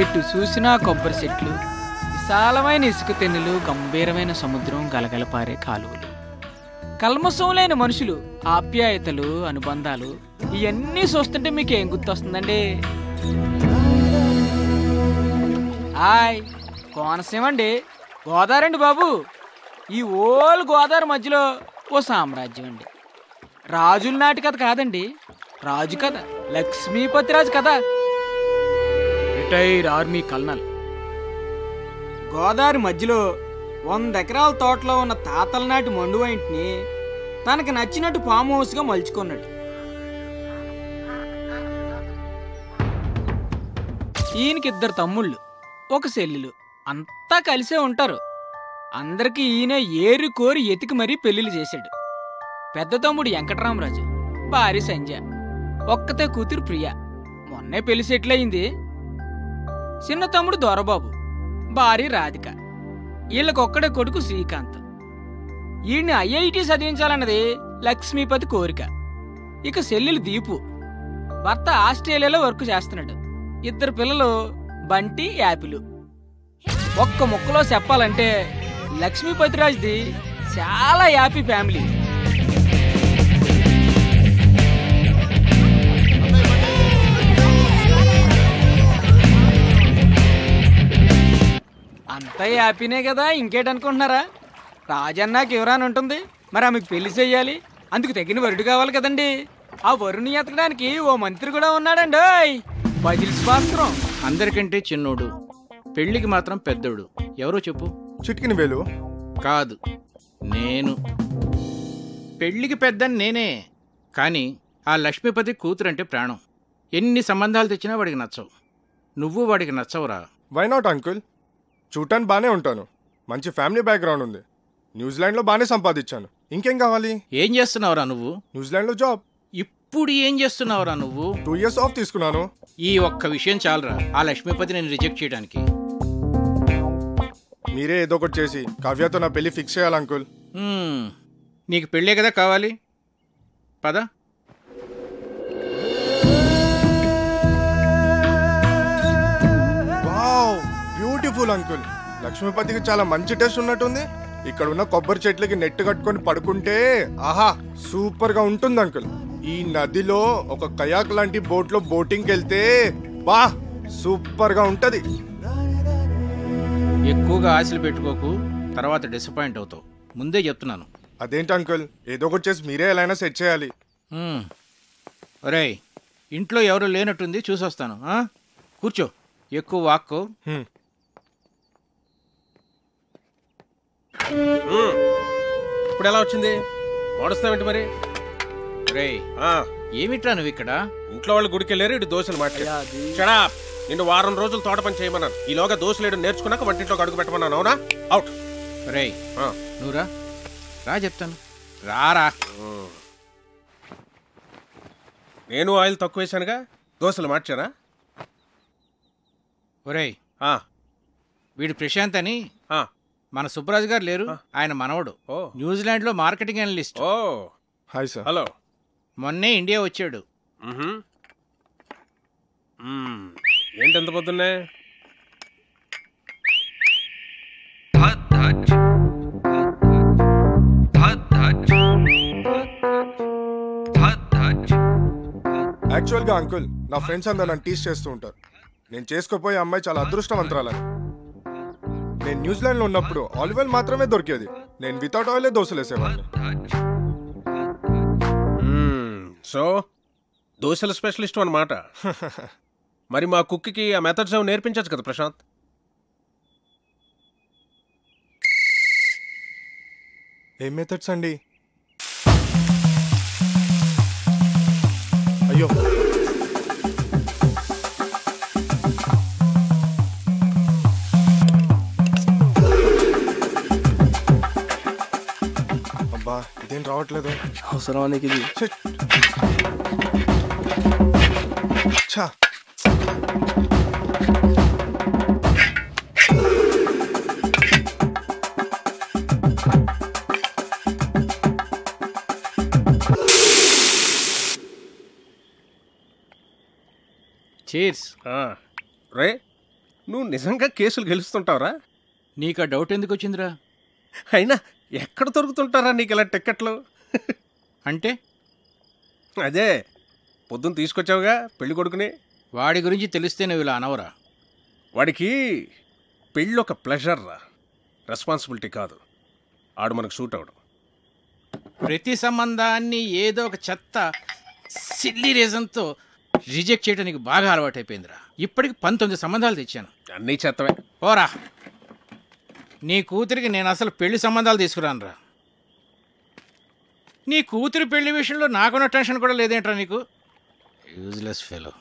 ఎటు చూసినా కొబ్బరి చెట్లు, విశాలమైన ఇసుక తెన్నులు, గంభీరమైన సముద్రం, గలగలపారే కాలువలు, కల్మషం లేని మనుషులు, ఆప్యాయతలు, అనుబంధాలు, ఇవన్నీ చూస్తుంటే మీకు ఏం గుర్తొస్తుందండి? హాయ్, కోనసీమ అండి, గోదావరి అండి బాబు. ఈ ఓల్ గోదావరి మధ్యలో ఓ సామ్రాజ్యం అండి. రాజుల నాటి కథ కాదండి, రాజు కథ, లక్ష్మీపతి రాజు కథ. Retire army colonel. గోదావరి మధ్యలో 100 ఎకరాల తోటలో ఉన్న తాతల నాటి మండువా ఇంటిని తనకి నచ్చినట్టు ఫామ్ హౌస్గా మలుచుకున్నాడు. ఈయనకి 2 తమ్ముళ్ళు, 1 చెల్లెలు, అంతా కలిసే ఉంటారు. అందరికీ ఈయన ఏరి కోరి ఎతికి మరీ పెళ్లిళ్ళు చేశాడు. పెద్ద తమ్ముడు వెంకటరామరాజు, భార్య సంజ, ఒక్కతే కూతురు ప్రియ, మొన్నే పెళ్లి సెటిల్ అయింది. చిన్న తమ్ముడు దొరబాబు, భార్య రాధిక, వీళ్ళకొక్కడే కొడుకు శ్రీకాంత్. ఈయన్ని ఐఐటి చదివించాలన్నది లక్ష్మీపతి కోరిక. ఇక చెల్లెలు దీపు, భర్త ఆస్ట్రేలియాలో వర్క్ చేస్తున్నాడు. 2 పిల్లలు బంటి, యాపిల్. ఒక్క ముక్కలో చెప్పాలంటే లక్ష్మీపతిరాజుది చాలా హ్యాపీ ఫ్యామిలీ. అంతా హ్యాపీనే కదా, ఇంకేటనుకుంటున్నారా? రాజన్నాకి ఎవరాని ఉంటుంది, మరి ఆమెకు పెళ్లి చెయ్యాలి, అందుకు తగిన వరుడు కావాలి కదండి. ఆ వరుణ్ణి ఎతకడానికి ఓ మంత్రి కూడా ఉన్నాడండి, బజిల్స్ భాస్కరం. అందరికంటే చిన్నోడు, పెళ్లికి మాత్రం పెద్దోడు. ఎవరో చెప్పు. చిట్కిన వేలు కాదు, నేను. పెళ్లికి పెద్దని నేనే, కానీ ఆ లక్ష్మీపతి కూతురంటే ప్రాణం. ఎన్ని సంబంధాలు తెచ్చినా వాడికి నచ్చవు. నువ్వు వాడికి నచ్చవురా. Why not uncle? చూడటానికి బాగానే ఉంటాను, మంచి ఫ్యామిలీ బ్యాక్గ్రౌండ్ ఉంది, న్యూజిలాండ్లో బాగానే సంపాదించాను, ఇంకేం కావాలి? ఏం చేస్తున్నావురా నువ్వు? న్యూజిలాండ్లో జాబ్. ఇప్పుడు ఏం చేస్తున్నావురా నువ్వు? 2 years ఆఫ్ తీసుకున్నాను. ఈ ఒక్క విషయం చాలరా ఆ లక్ష్మీపతి నేను రిజెక్ట్ చేయడానికి. మీరే ఏదో ఒకటి చేసి కావ్యతో నా పెళ్లి ఫిక్స్ చేయాలి అంకుల్. నీకు పెళ్ళే కదా కావాలి, పద. Wow, beautiful uncle. లక్ష్మీపతికి చాలా మంచి టేస్ట్ ఉన్నట్టుంది. ఇక్కడ ఉన్న కొబ్బరి చెట్లకి నెట్ కట్టుకొని పడుకుంటే ఆహా సూపర్ గా ఉంటుంది అంకుల్. ఈ నదిలో ఒక కయాక్ లాంటి బోట్ లో బోటింగ్ వెళ్తే బా సూపర్ గా ఉంటది. ఎక్కువగా ఆశలు పెట్టుకోకు, తర్వాత డిసప్పాయింట్ అవుతావు, ముందే చెప్తున్నాను. అదేంటి అంకుల్, ఏదో ఒకటి చేసి మీరే ఎలా అయినా సెట్ చేయాలి. ఒరేయ్, ఇంట్లో ఎవరు లేనట్టుంది, చూసొస్తాను. కూర్చో, ఎక్కువ వాక్కో. ఇప్పుడు ఎలా వచ్చింది? వాడుస్తావేంటి మరి? రేయ్, ఏమిట్రా నువ్వు ఇక్కడ? ఇంట్లో వాళ్ళు గుడికి వెళ్ళారు, ఇటు దోశలు మాట్లాడా. నిన్ను వారం రోజులు తోట పని చేయమన్నాను, ఈలోగా దోశలేడు నేర్చుకున్నాక వంటింట్లో అడుగు పెట్టమన్నాను, అవునా? అవుట్. రేయ్, నువ్వురా, రా చెప్తాను, రారా. నేను ఆయిల్ తక్కువ వేసానుగా, దోశలు మార్చానా? ఒరేయ్, వీడు ప్రశాంత్ అని మన సుబ్బరాజు గారు లేరు, ఆయన మనవడు, న్యూజిలాండ్ లో marketing analyst. Hi sir. Hello. మొన్నే ఇండియా వచ్చాడు. ఏంటి ఎంత పొద్దున్నే? యాక్చువల్ గా అంకుల్, నా ఫ్రెండ్స్ అందరూ నన్ను టీస్ చేస్తూ ఉంటారు. నేను చేసుకోపోయే అమ్మాయి చాలా అదృష్టవంతురాలని. నేను న్యూజిలాండ్ లో ఉన్నప్పుడు ఆలివ్ ఆయిల్ మాత్రమే దొరికేది, నేను వితౌట్ ఆయిలే దోశలు వేసేవాడిని. సో దోశల స్పెషలిస్ట్ అన్నమాట. మరి మా కుక్కి ఆ మెథడ్స్ నేర్పించచ్చు కదా ప్రశాంత్? ఏం మెథడ్స్ అండి? అయ్యో, అబ్బా ఇదేం రావట్లేదు. అవసరం నీకు ఇది? ఛా, చీర్స్. రే, నువ్వు నిజంగా కేసులు గెలుస్తుంటావురా? నీకు ఆ డౌట్ ఎందుకు వచ్చిందిరా? అయినా ఎక్కడ దొరుకుతుంటారా నీకు ఇలా టిక్కెట్లు? అంటే అదే పొద్దున్న తీసుకొచ్చావుగా పెళ్లి కొడుకుని. వాడి గురించి తెలిస్తే నువ్వు ఇలా అనవరా? వాడికి పెళ్ళి ఒక ప్లెజర్ రా, రెస్పాన్సిబిలిటీ కాదు. ఆడు మనకు సూట్ అవడం. ప్రతి సంబంధాన్ని ఏదో ఒక చెత్త సిల్లీ రీజన్తో రిజెక్ట్ చేయడం నీకు బాగా అలవాటైపోయిందిరా. ఇప్పటికి 19 సంబంధాలు తెచ్చాను. అన్నీ చెత్తవే. ఓరా, నీ కూతురికి నేను అసలు పెళ్లి సంబంధాలు తీసుకురానురా. నీ కూతురి పెళ్లి విషయంలో నాకున్న టెన్షన్ కూడా లేదేంట్రా నీకు? Useless fellow.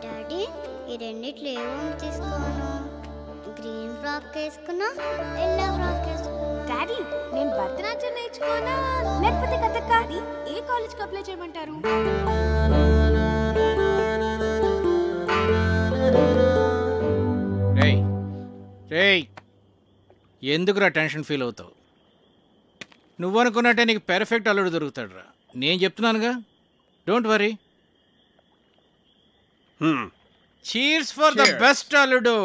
డాడీ, ఈ రెండిట్లో ఏమో తీసుకోను. గ్రీన్ ఫ్రాక్ వేసుకున్నా, ఎల్లో ఫ్రాక్ వేసుకున్నా. డాడీ, నేను భరతనాట్యం నేర్చుకోనా లేకపోతే కథక్? ఏ కాలేజ్కి అప్లై చేయమంటారు? రేయ్, ఎందుకురా టెన్షన్ ఫీల్ అవుతావు? నువ్వు అనుకున్నట్టే నీకు పెర్ఫెక్ట్ అల్లుడు దొరుకుతాడు రా. నేను చెప్తున్నానుగా, don't worry. Cheers for the best అల్లుడు.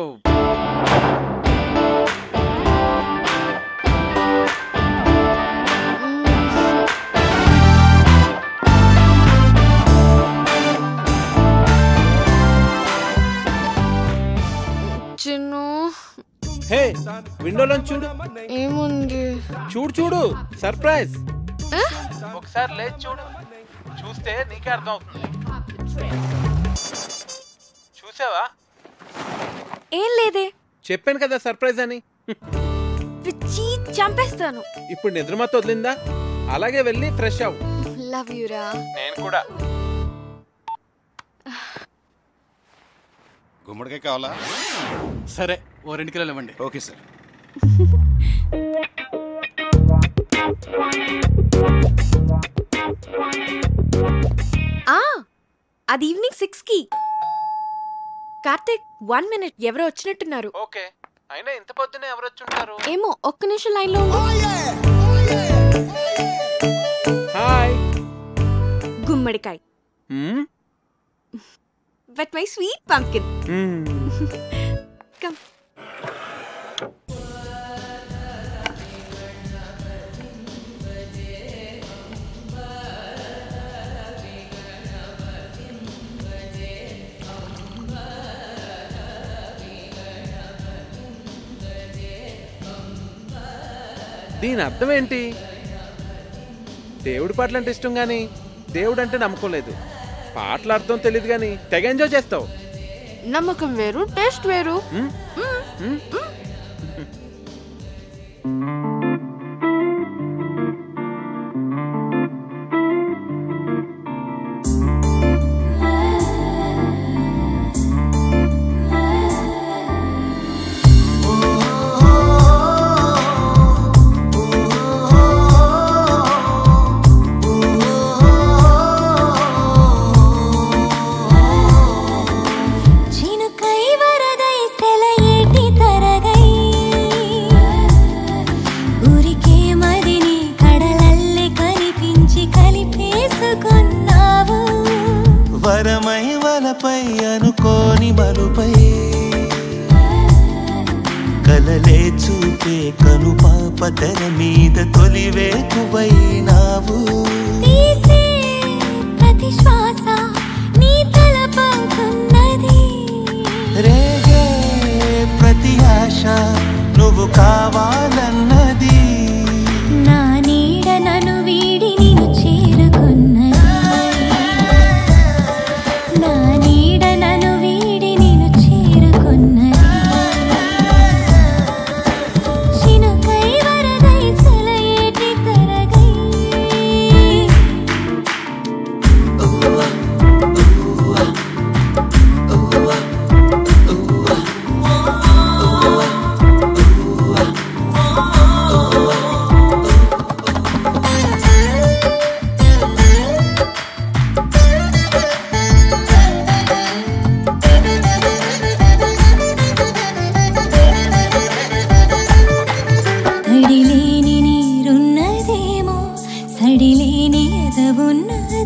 హే, విండోలో చూడు. ఏముంది? చూడు సర్ప్రైజ్. ఒకసారి లేచి చూడు, చూస్తే నీకే అర్థం అవుతుంది. చూసావా? ఏం లేదే. చెప్పాను కదా సర్ప్రైజ్ అని. పిచ్చి చంపేస్తాను. ఇప్పుడు నిద్రమత్తు వదిలిందా? అలాగే వెళ్ళి ఫ్రెష్ అవ్వు. లవ్ యూ రా. నేను కూడా. గుమ్మడికాయ కావాలా? సరే, ఓ 2 కిలోలు ఇవ్వండి. Okay sir. అది ఈవినింగ్ 6కి. కార్తిక్, 1 minute, ఎవరో వచ్చినట్టున్నారు. ఓకే, అయినా ఇంత పొద్దునే ఎవరు వచ్చుంటారు? ఏమో, ఒక్క నిమిషం లైన్ లో ఉండు. హాయ్. గుమ్మడికాయ. But my sweet pumpkin. Come. దీని అర్థం ఏంటి? దేవుడి పాటలు అంటే ఇష్టం కానీ దేవుడు అంటే నమ్మకం లేదు. పాటల అర్థం తెలియదు కానీ తెగ ఎంజాయ్ చేస్తావు. నమ్మకం వేరు, టేస్ట్ వేరు. అనుకోని మలుపై కలలే చూపే కను పాప తెర మీద తొలివేకువైనావు. ప్రతి శ్వాస నీ తలపంటున్నది, రేగే ప్రతి ఆశ నువ్వు కావాలన్నది. నా నీడ నన్ను వీడి నిన్ను చేరుకున్నది, నా నీడ నన్ను వీడి నిన్ను చేరుకున్నది. చినుకై వరదై సెలయేటి తరగై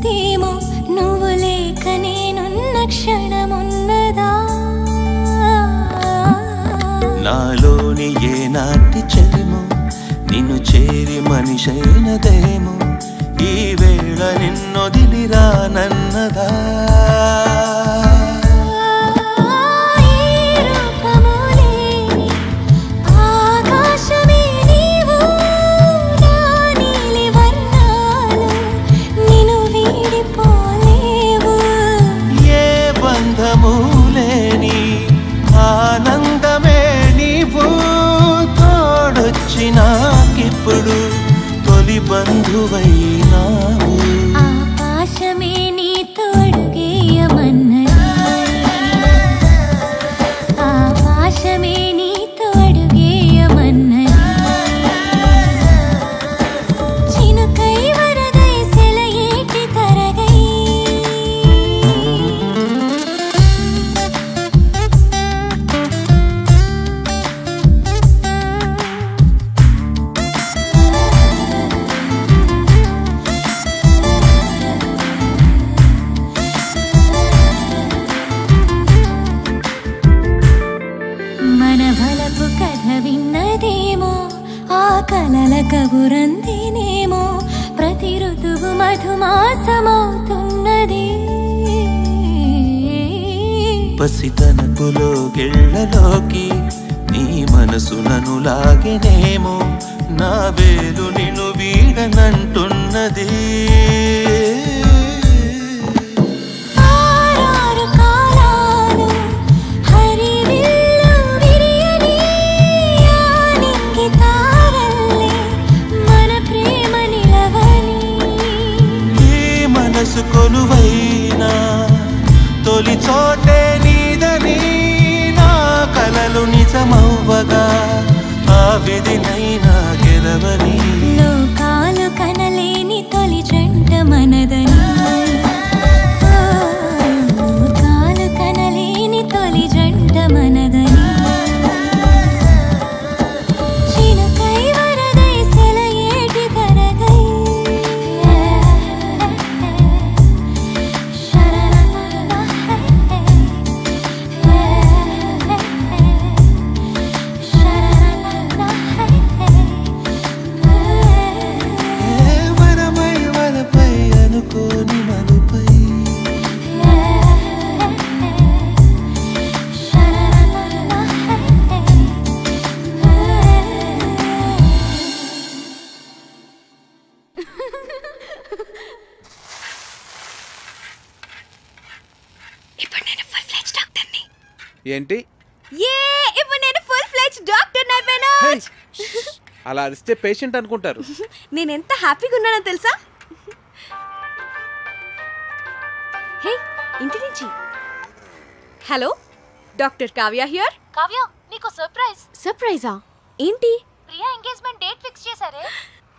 ఉండదేమో నువ్వు లేక నేనున్న క్షణమున్నదా నాలోని ఏనాటి చెలిమో నిన్ను చేరి మనిషైనదేమో ఈ వేళ నిన్నొదిలిరానన్నదా నాకిప్పుడు తొలి బంధువైనావు ఆకాశమే నీతో అడుగేయమన్నది ఆకాశమే నీతో అడుగేయమన్నది చినుకై వరదై సెలయేటి తరగై కలల కబురందినేమో ప్రతి ఋతువు మధుమాసమవుతున్నది పసితనపులో గిళ్ళలోకి నీ మనసు నన్ను లాగెనేమో నా వేలు నిన్ను వీడనంటున్నది కొలువైనా తొలి చోటే నీదని నా కలలు నిజమవ్వగా ఆ విధినైనా గెలవని లోకాలు కనలేని తొలి జంట మనదని లోకాలు కనలేని తొలి జంట మనదని చినుకై వరదై సెలయేటి తరగై ఏంటి ఇప్పుడు నేను ఫుల్ ఫ్లెడ్జ్డ్ డాక్టర్ అయిపోయాను. అలా అరిస్తే పేషెంట్ అనుకుంటారు. నేను ఎంత హ్యాపీగా ఉన్నానో తెలుసా? హే ఇంటి నుంచి hello doctor Kavya here. Kavya నీకు సర్ప్రైజ్. సర్ప్రైజా? ఏంటి? ప్రియా ఎంగేజ్మెంట్ డేట్ ఫిక్స్ చేశారే.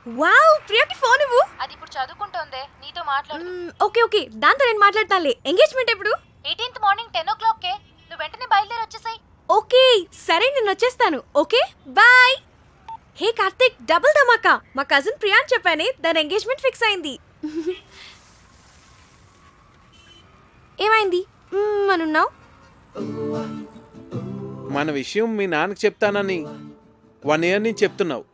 వావ్, ప్రియకి ఫోన్ ఇవ్వు. అది ఇప్పుడు చదువుకుంటోందే, నీతో మాట్లాడు. ఓకే దాంతో నేను మాట్లాడతానులే. ఎంగేజ్మెంట్ ఎప్పుడు? 18th morning 10 o'clock. నువ్వు వెంటనే బయలుదేరి వచ్చేసాయి. ఓకే సరే నేను వచ్చేస్తాను. Okay bye. Hey Karthik, double ధమాకా. మా కజిన్ ప్రియాన్ చెప్పానే, దాని ఎంగేజ్మెంట్ ఫిక్స్ అయింది. ఏమైంది అనున్నావు? మన విషయం మీ నాన్నకి చెప్తానని 1 year నుంచి చెప్తున్నావు.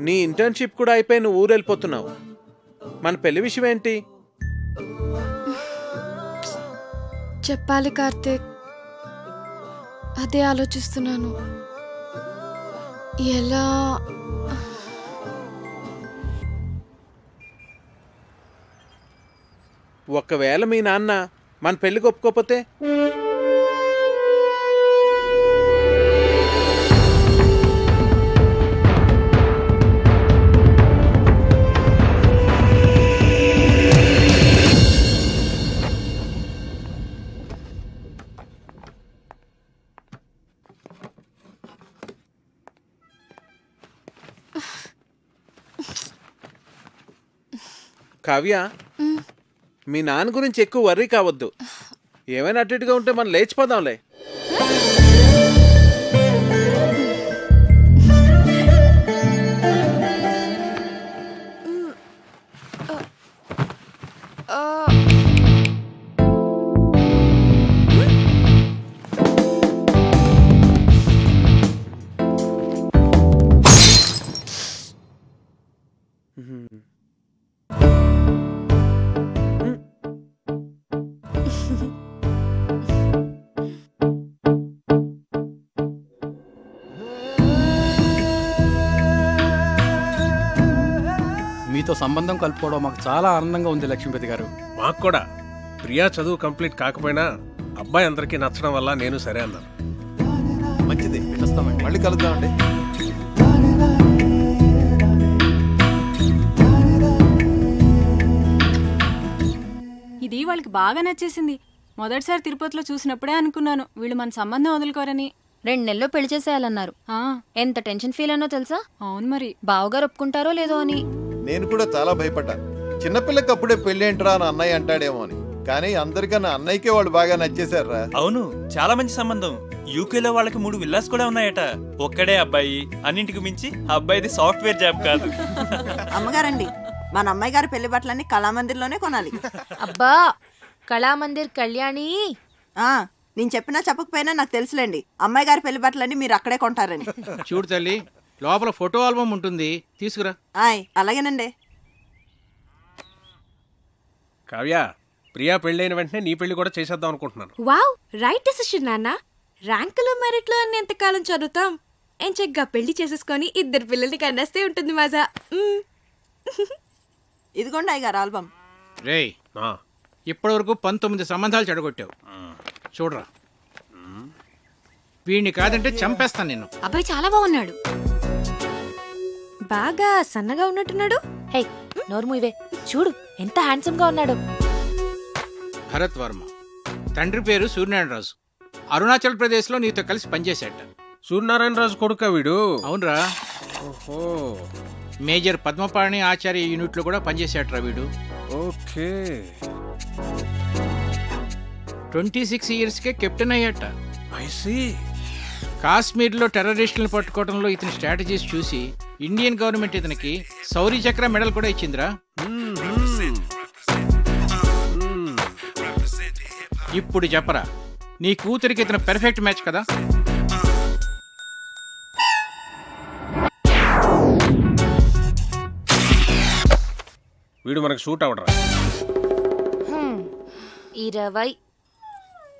నీ ఇంటర్న్షిప్ కూడా అయిపోయి నువ్వు ఊరు వెళ్ళిపోతున్నావు. మన పెళ్లి విషయం ఏంటి? చెప్పాలి కార్తిక్, అదే ఆలోచిస్తున్నాను. ఎలా? ఒకవేళ మీ నాన్న మన పెళ్లికి ఒప్పుకోకపోతే? కావ్య, మీ నాన్న గురించి ఎక్కువ వర్రీ కావద్దు. ఏమైనా అటు ఇటుగా ఉంటే మనం లేచిపోదాంలే. మీతో సంబంధం కలుపుకోవడం మాకు చాలా ఆనందంగా ఉంది లక్ష్మీపతి గారు. మాకు కూడా. ప్రియా చదువు కంప్లీట్ కాకపోయినా అబ్బాయి అందరికీ నచ్చడం వల్ల నేను సరే అన్నాను. మంచిది, వస్తామండి, మళ్ళీ కలుద్దామండి. ఇది వాళ్ళకి బాగా నచ్చేసింది. మొదటిసారి తిరుపతిలో చూసినప్పుడే అనుకున్నాను వీళ్ళు మన సంబంధం వదులుకోరని. 2 నెలల్లో పెళ్లి చేసేయాలన్నారు. ఎంత టెన్షన్ ఫీల్ అయినో తెలుసా? అవును మరి. బావగారు ఒప్పుకుంటారో లేదో అని. నేను కూడా చాలా భయపడ్డాను. చిన్నపిల్లకి అప్పుడే పెళ్లి ఏంట్రా అని అన్నయ్య అంటాడేమో అని. కానీ అందరికన్నా అన్నయ్యకే వాళ్ళు బాగా నచ్చేశారా? అవును, చాలా మంచి సంబంధం. యూకేలో వాళ్ళకి 3 విల్లాస్ కూడా ఉన్నాయట. ఒక్కడే అబ్బాయి, అన్నింటికి మించి అబ్బాయిది సాఫ్ట్వేర్ జాబ్ కాదు. అమ్మగారండి, మన అమ్మాయి గారి పెళ్లి బట్టలన్నీ కళామందిర్లోనే కొనాలి. అబ్బా, కళామందిర్ కళ్యాణి. నేను చెప్పినా చెప్పకపోయినా నాకు తెలుసులేండి, అమ్మాయి గారి పెళ్లి బట్టలన్నీ మీరు అక్కడే కొంటారని. చూడు తల్లి, లోపల ఫోటో ఆల్బమ్ ఉంటుంది, తీసుకురా. అలాగేనండి. కావ్య, ప్రియా పెళ్ళైన వెంటనే నీ పెళ్లి కూడా చేసేద్దాం అనుకుంటున్నాను. వావ్, రైట్ డెసిషన్ నాన్న. ర్యాంకులు మెరిట్లు అని ఎంతకాలం చదువుతాం? ఎంచగ్గా పెళ్లి చేసేసుకొని 2 పిల్లల్ని కన్నేస్తే ఉంటుంది మజా. ఇదిగోండి అయ్యగారు ఆల్బమ్. రేయ్, ఇప్పటి వరకు 19 సంబంధాలు చెడగొట్టావు. చూడరా, వీడిని కాదంటే చంపేస్తాను నేను. అబ్బాయి చాలా బాగున్నాడు. బాగా సన్నగా ఉన్నట్టున్నాడు. హే, నోర్ము ఇవే, చూడు ఎంత హ్యాండ్సమ్ గా ఉన్నాడు. భరత్ వర్మ, తండ్రి పేరు సూర్యనారాయణరాజు. అరుణాచల్ ప్రదేశ్ లో నీతో కలిసి పనిచేశాట. సూర్యనారాయణరాజు కొడుకా వీడు? అవునరా. ఓహో, మేజర్ పద్మపాణి ఆచార్య యూనిట్ లో కూడా పనిచేశాట్రా వీడు. ఓకే. 26 years కే కెప్టెన్ అయ్యాట. I see. కాశ్మీర్లో టెర్రరిస్టులను పట్టుకోవడంలో ఇతని స్ట్రాటజీస్ చూసి ఇండియన్ గవర్నమెంట్ ఇతనికి శౌర్య చక్ర మెడల్ కూడా ఇచ్చిందిరా. ఇప్పుడు చెప్పరా, నీ కూతురికి ఇతను పెర్ఫెక్ట్ మ్యాచ్ కదా? వీడు మనకు షూట్ అవడరా. 20.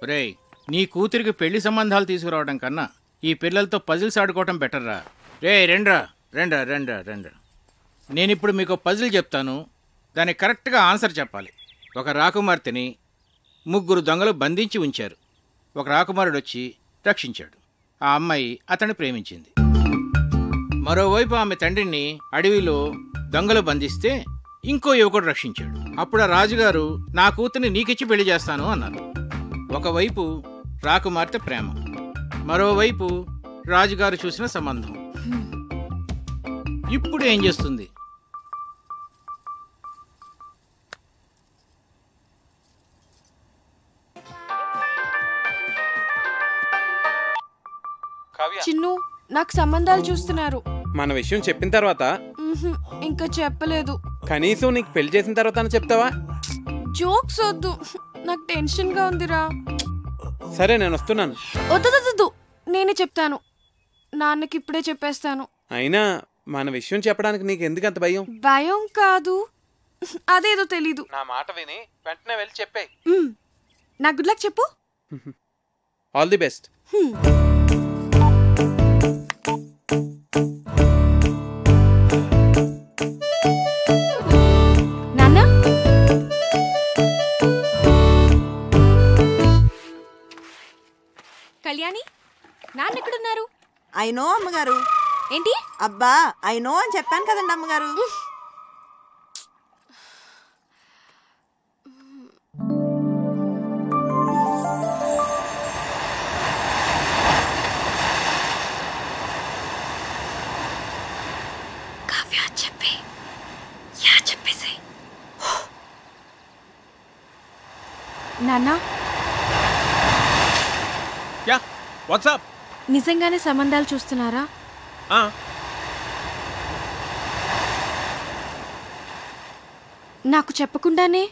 రేయ్, నీ కూతురికి పెళ్లి సంబంధాలు తీసుకురావడం కన్నా ఈ పిల్లలతో పజిల్స్ ఆడుకోవటం బెటర్ రా. రే రెండ్రా రెండ్రా రెండ్రా రెండ్రా. నేనిప్పుడు మీకు పజిల్ చెప్తాను, దానికి కరెక్ట్గా ఆన్సర్ చెప్పాలి. ఒక రాకుమార్తెని 3 దొంగలు బంధించి ఉంచారు. ఒక రాకుమారుడు వచ్చి రక్షించాడు. ఆ అమ్మాయి అతన్ని ప్రేమించింది. మరోవైపు ఆమె తండ్రిని అడవిలో దొంగలు బంధిస్తే ఇంకో యువకుడు రక్షించాడు. అప్పుడు ఆ రాజుగారు నా కూతుర్ని నీకిచ్చి పెళ్లి చేస్తాను అన్నారు. ఒకవైపు రాకుమార్తె ప్రేమ, మరోవైపు రాజుగారు చూసిన సంబంధం. ఇప్పుడు ఏం చేస్తుంది? చిన్ను, నాకు సంబంధాలు చూస్తున్నారు. మన విషయం చెప్పిన తర్వాత? ఇంకా చెప్పలేదు. కనీసం నీకు పెళ్లి చేసిన తర్వాత చెప్తావా? జోక్స్ వద్దు, నాకు టెన్షన్ గా ఉందిరా. సరే, నేను వస్తున్నాను. వద్దు, నేనే చెప్తాను. నాన్నకి ఇప్పుడే చెప్పేస్తాను. అయినా మన విషయం చెప్పడానికి నీకు ఎందుకంత భయం? భయం కాదు, అదేదో తెలీదు. నా మాట విని వెంటనే వెళ్ళి చెప్పే. నా గుడ్ లక్ చెప్పు. All the best. నాన్న, కళ్యాణి, నాన్న ఎక్కడున్నారు? అయినో అమ్మగారు. ఏంటి? అబ్బా, అయినో అని చెప్పాను కదండి అమ్మగారు. నాన్నా, యా వాట్సాప్. నిజంగానే సంబంధాలు చూస్తున్నారా? నాకు చెప్పకుండానే?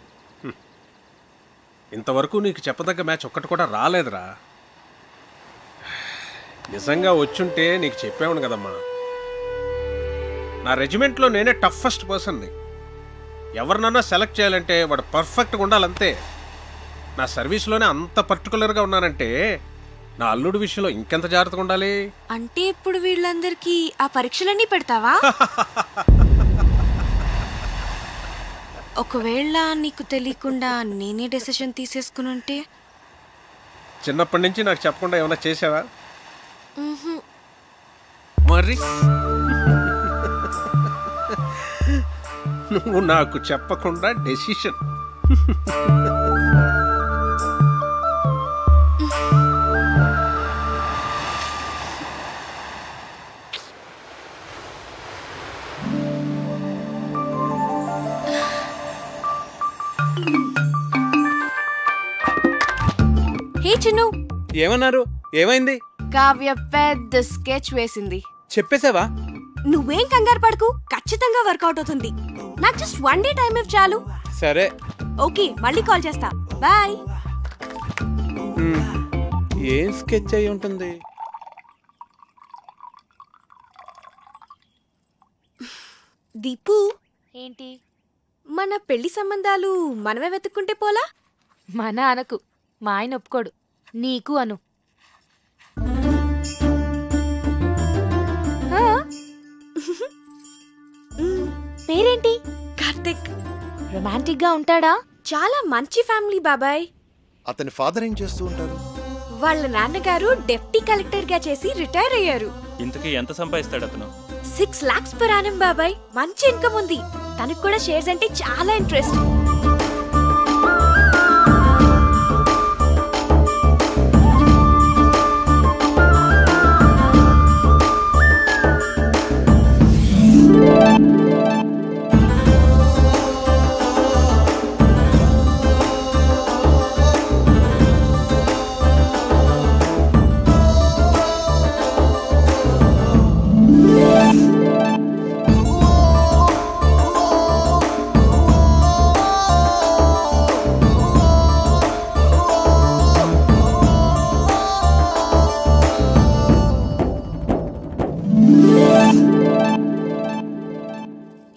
ఇంతవరకు నీకు చెప్పదగ్గ మ్యాచ్ ఒక్కటి కూడా రాలేదురా. నిజంగా వచ్చుంటే నీకు చెప్పావును కదమ్మా. నా రెజిమెంట్లో నేనే టఫెస్ట్ పర్సన్ని. ఎవరినన్నా సెలెక్ట్ చేయాలంటే వాడు పర్ఫెక్ట్గా ఉండాలంతే. నా సర్వీస్లోనే అంత పర్టికులర్గా ఉన్నానంటే నా అల్లుడి విషయంలో ఇంకెంత జాగ్రత్తగా ఉండాలి. అంటే ఇప్పుడు వీళ్ళందరికీ ఆ పరీక్షలన్నీ పెడతావా? ఒకవేళ నీకు తెలియకుండా నేనే డెసిషన్ తీసేసుకుని ఉంటే? చిన్నప్పటి నుంచి నాకు చెప్పకుండా ఏమైనా చేసావా? మరి నువ్వు నాకు చెప్పకుండా డెసిషన్. హే చిన్ను, ఏమన్నారు? ఏమైంది? కావ్య పెద్ద స్కెచ్ వేసింది. చెప్పేసావా? నువ్వేం కంగారు పడకు, ఖచ్చితంగా వర్కౌట్ అవుతుంది. నాకు జస్ట్ 1 డే టైం ఇవ్వు చాలు. సరే ఓకే, మళ్ళీ కాల్ చేస్తా. బాయ్. ఏం స్కెచ్ అయి ఉంటుంది? దీపు, ఏంటి? మన పెళ్లి సంబంధాలు మనమే వెతుక్కుంటే పోలా? మన అనకు, మా ఆయన ఒప్పుకోడు. నీకు అను. పేరేంటి? కార్తిక్. రొమాంటిక్ గా ఉంటాడా? చాలా మంచి ఫ్యామిలీ బాబాయ్. అతని ఫాదర్ ఏం చేస్తూ ఉంటారు? వాళ్ళ నాన్నగారు డెప్యూటీ కలెక్టర్ గా చేసి రిటైర్ అయ్యారు. ఇంతకీ ఎంత సంపాదిస్తాడు అతను? 6 lakhs per annum బాబాయ్. మంచి ఇన్కమ్ ఉంది. తనకు కూడా షేర్స్ అంటే చాలా ఇంట్రెస్ట్.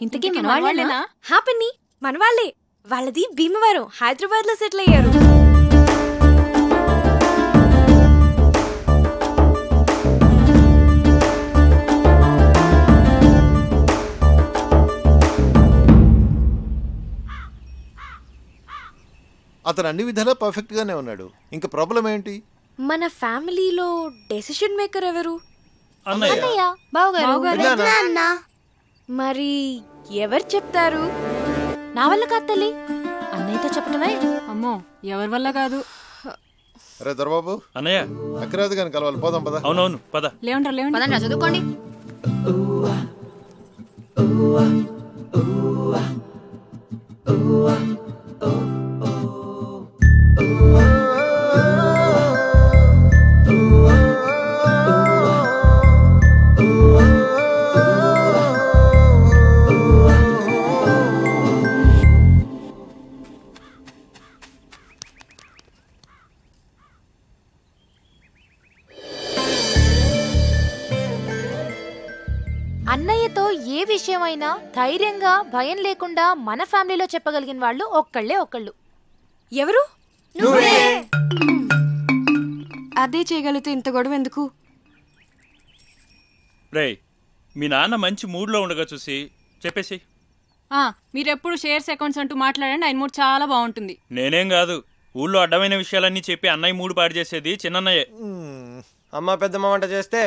ఇంతకీ మనవాళ్ళేనా? హ్యాపీ మనవాళ్లే. వాళ్ళది భీమవరం, హైదరాబాద్ లో సెటిల్ అయ్యారు. అతను అన్ని విధాలా పర్ఫెక్ట్ గానే ఉన్నాడు. ఇంకా ప్రాబ్లం ఏంటి? మన ఫ్యామిలీలో డెసిషన్ మేకర్ ఎవరు? అన్నయ్య. బావగారు. మరి ఎవరు చెప్తారు? నా వల్ల కాదు తల్లి, అన్నయ్యతో చెప్పడమే. అమ్మో, ఎవరి వల్ల కాదు. అరే దొరబాబు, అన్నయ్య అక్కరాదు కానీ కలవాలి. పోదాం పద. అవునవును పద. లేవండి చదువుకోండి. అన్నయ్యతో ఏ విషయమైనా ధైర్యంగా భయం లేకుండా మన ఫ్యామిలీలో చెప్పగలిగిన వాళ్ళు ఒక్కళ్ళు. ఎవరు? అదే చేయగలిగితే ఇంత గొడవ ఎందుకు? రేయ్, మీ నాన్న మంచి మూడ్లో ఉండగా చూసి చెప్పేసి. మీరెప్పుడు షేర్స్ అకౌంట్స్ అంటూ మాట్లాడండి, ఆయన మూడ్ చాలా బాగుంటుంది. నేనేం కాదు, ఊళ్ళో అడ్డమైన విషయాలన్నీ చెప్పి అన్నయ్య మూడు పాడు చేసేది చిన్నయ్యే. అమ్మ పెద్దమ్మ వంట చేస్తే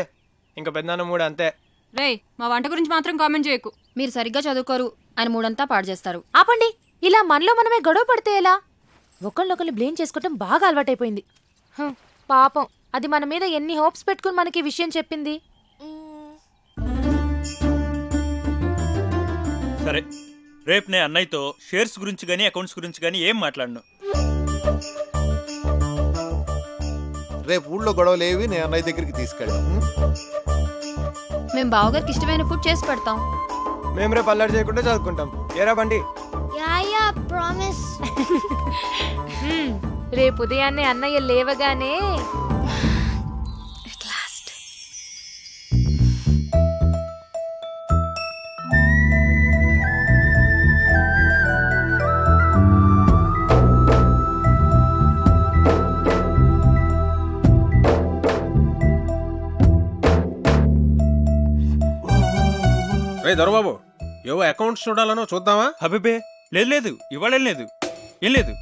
ఇంకా పెద్దనాన్న మూడు అంతే. రేయ్, మా వంట గురించి మాత్రం కామెంట్ చేయకు. మీరు సరిగ్గా చదువుకోరు, ఆయన మూడంతా పాడు చేస్తారు. ఆపండి. ఇలా మనలో మనమే గొడవ పడితే ఎలా? ఒకళ్ళొకళ్ళు బ్లేమ్ చేసుకోవటం బాగా అలవాటైపోయింది. పాపం, అది మన మీద ఎన్ని హోప్స్ పెట్టుకుని మనకి విషయం చెప్పింది. సరే, రేపు నేను అన్నయ్యతో షేర్స్ గురించి కానీ అకౌంట్స్ గురించి కానీ ఏం మాట్లాడను. రేపు ఊళ్ళో గొడవలేవి నేను అన్నయ్య దగ్గరికి తీసుకెళ్ళాం. మేము బావగారికి ఇష్టమైన ఫుడ్ చేసి పెడతాం. మేము రేపు అల్లరి చేయకుండా చదువుకుంటాం. ఏరా బండి? రేపు ఉదయాన్నే అన్నయ్య లేవగానే రే దొరబాబు, ఏవో అకౌంట్స్ చూడాలనో చూద్దామా? అబ్బే, లేదు లేదు ఇవాళ లేదు, ఏం లేదు.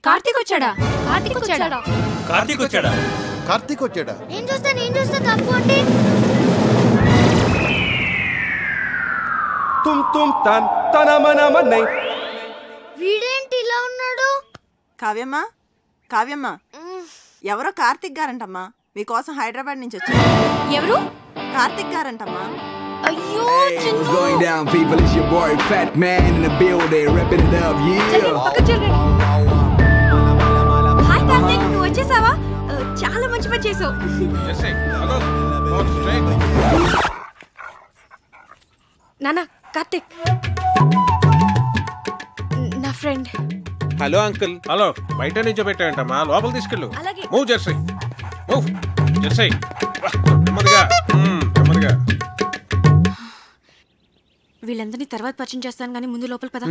కార్తీక్ వచ్చాడా? కార్తీక్ వచ్చాడా? కార్తీక్ వచ్చాడా? కార్తీక్ వచ్చాడా? నేను చూస్తా తప్పండి. వీడేంటి ఇలా ఉన్నాడు? కావ్యమ్మ ఎవరో కార్తీక్ గారంటమ్మా, మీకోసం హైదరాబాద్ నుంచి వచ్చారు. ఎవరు? కార్తీక్ గారంటమ్మా. అయ్యో What's going down, people? It's your boy Fat Man in the building, repping it up, yeah. Hi Karthik, నువ్వు వచ్చేసావా? చాలా మంచి పని చేసావు. నానా, కార్తీక్ నా ఫ్రెండ్. Hello uncle. హలో, బయట నుంచో పెట్టాయంటమ్మా, లోపల తీసుకెళ్ళు. అలాగే. Move Jersey, move Jersey. నెమ్మదిగా నెమ్మదిగా. వీళ్ళందరినీ తర్వాత పరిచయం చేస్తాను కానీ ముందు లోపల పద.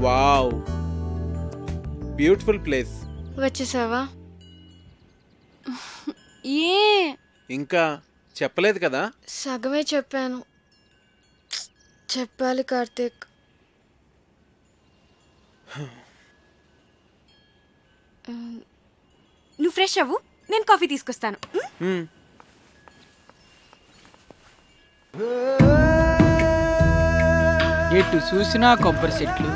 Wow, beautiful place. వచ్చేసావా? ఏ ఇంకా చెప్పలేదు కదా? సగమే చెప్పాను. చెప్పాలి కార్తీక్. నువ్వు ఫ్రెష్ అవ్వు, నేను కాఫీ తీసుకొస్తాను. ఎటు చూసినా కొబ్బరి చెట్లు,